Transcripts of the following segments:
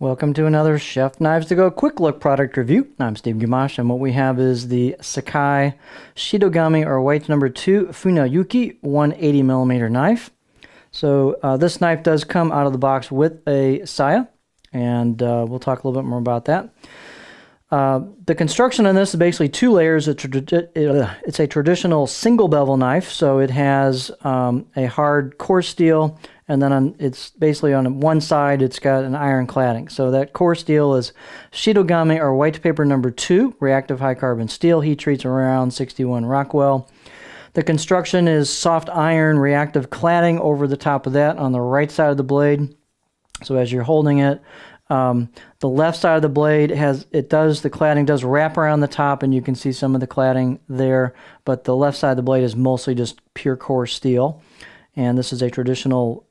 Welcome to another Chef Knives to Go quick look product review. I'm Steve Gamache, and what we have is the Sakai Shidogami or weight number 2 Funayuki 180mm knife. So this knife does come out of the box with a saya, and we'll talk a little bit more about that. The construction on this is basically two layers. It's a traditional single bevel knife, so it has a hard core steel, and then it's basically on one side it's got an iron cladding. So that core steel is Shidogami or white paper number 2, reactive high carbon steel, heat treats around 61 Rockwell. The construction is soft iron reactive cladding over the top of that on the right side of the blade. So as you're holding it, the left side of the blade the cladding does wrap around the top, and you can see some of the cladding there, but the left side of the blade is mostly just pure core steel. And this is a traditional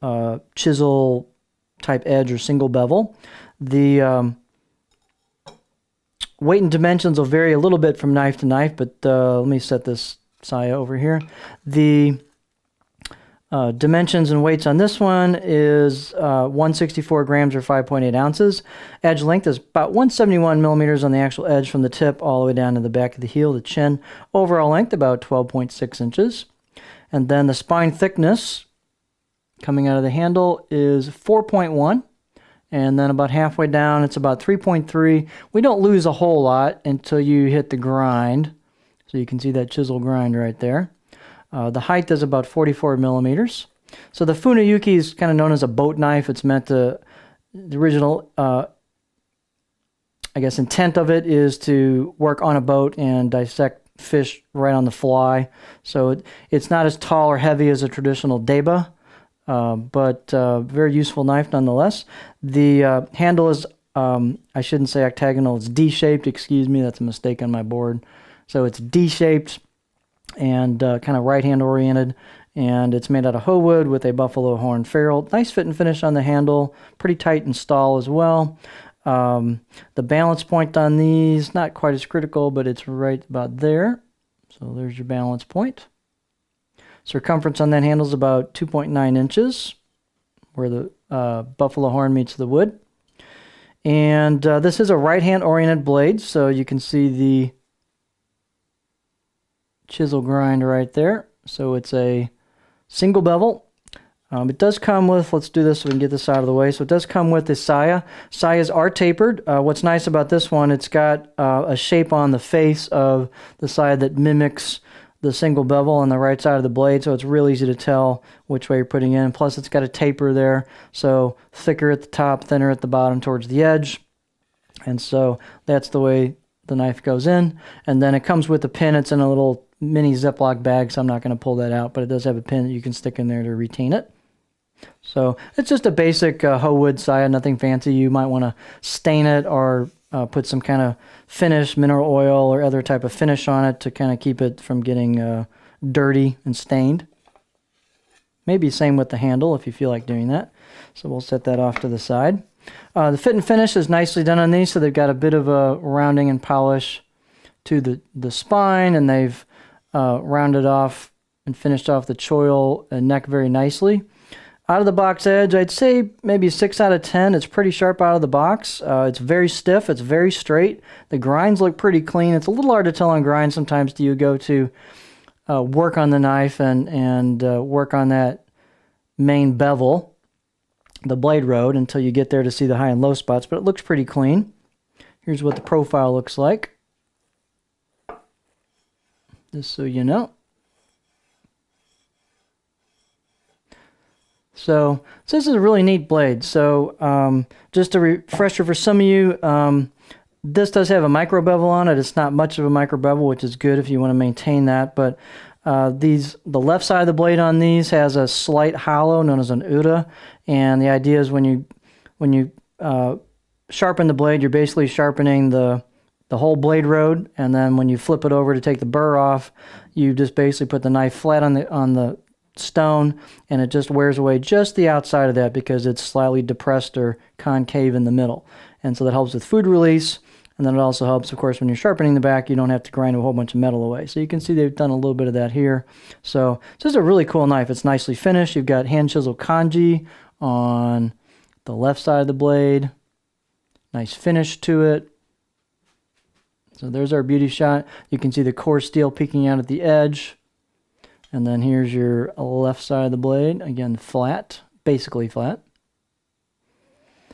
chisel type edge or single bevel. The weight and dimensions will vary a little bit from knife to knife, but let me set this saya over here. The dimensions and weights on this one is 164 grams or 5.8 ounces. Edge length is about 171 millimeters on the actual edge from the tip all the way down to the back of the heel, the chin. Overall length about 12.6 inches. And then the spine thickness coming out of the handle is 4.1. And then about halfway down, it's about 3.3. We don't lose a whole lot until you hit the grind. So you can see that chisel grind right there. The height is about 44 millimeters. So the Funayuki is kind of known as a boat knife. It's meant to, the original, I guess, intent of it is to work on a boat and dissect fish right on the fly. So it's not as tall or heavy as a traditional deba, but very useful knife nonetheless. The handle is, I shouldn't say octagonal, it's D-shaped, excuse me, that's a mistake on my board. So it's D-shaped and kind of right-hand oriented, and it's made out of hoe wood with a buffalo horn ferrule. Nice fit and finish on the handle, pretty tight install as well. The balance point on these, not quite as critical, but it's right about there. So there's your balance point. Circumference on that handle is about 2.9 inches, where the buffalo horn meets the wood. And this is a right-hand oriented blade, so you can see the chisel grind right there. So it's a single bevel. It does come with, let's do this so we can get this out of the way. So it does come with the saya. Sayas are tapered. What's nice about this one, it's got a shape on the face of the saya that mimics the single bevel on the right side of the blade, so it's real easy to tell which way you're putting in. Plus it's got a taper there, so thicker at the top, thinner at the bottom towards the edge. And so that's the way the knife goes in. And then it comes with a pin. It's in a little mini Ziploc bag, so I'm not going to pull that out, but it does have a pin that you can stick in there to retain it. So it's just a basic hoe wood saya, nothing fancy. You might want to stain it or put some kind of finish, mineral oil or other type of finish on it to kind of keep it from getting dirty and stained. Maybe same with the handle if you feel like doing that. So we'll set that off to the side. The fit and finish is nicely done on these, so they've got a bit of a rounding and polish to the spine, and they've rounded off and finished off the choil and neck very nicely. Out of the box edge, I'd say maybe 6 out of 10. It's pretty sharp out of the box. It's very stiff. It's very straight. The grinds look pretty clean. It's a little hard to tell on grinds sometimes. Do you go to work on the knife and work on that main bevel, the blade road, until you get there to see the high and low spots, but it looks pretty clean. Here's what the profile looks like, just so you know. So this is a really neat blade. So just a refresher for some of you, this does have a micro bevel on it. It's not much of a micro bevel, which is good if you want to maintain that. But the left side of the blade on these has a slight hollow known as an ura. And the idea is when you sharpen the blade, you're basically sharpening the whole blade road. And then when you flip it over to take the burr off, you just basically put the knife flat on the stone, and it just wears away just the outside of that because it's slightly depressed or concave in the middle. And so that helps with food release, and then it also helps, of course, when you're sharpening the back, you don't have to grind a whole bunch of metal away. So you can see they've done a little bit of that here. So it's just a really cool knife. It's nicely finished. You've got hand chisel kanji on the left side of the blade, Nice finish to it. So there's our beauty shot. You can see the core steel peeking out at the edge. And then here's your left side of the blade. Again, flat, basically flat.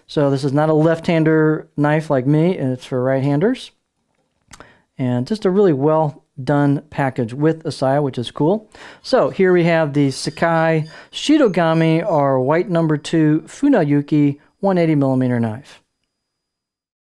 So this is not a left-hander knife like me, and it's for right-handers. And just a really well done package with a saya, which is cool. So here we have the Sakai Shitogami or white number 2 Funayuki 180mm knife.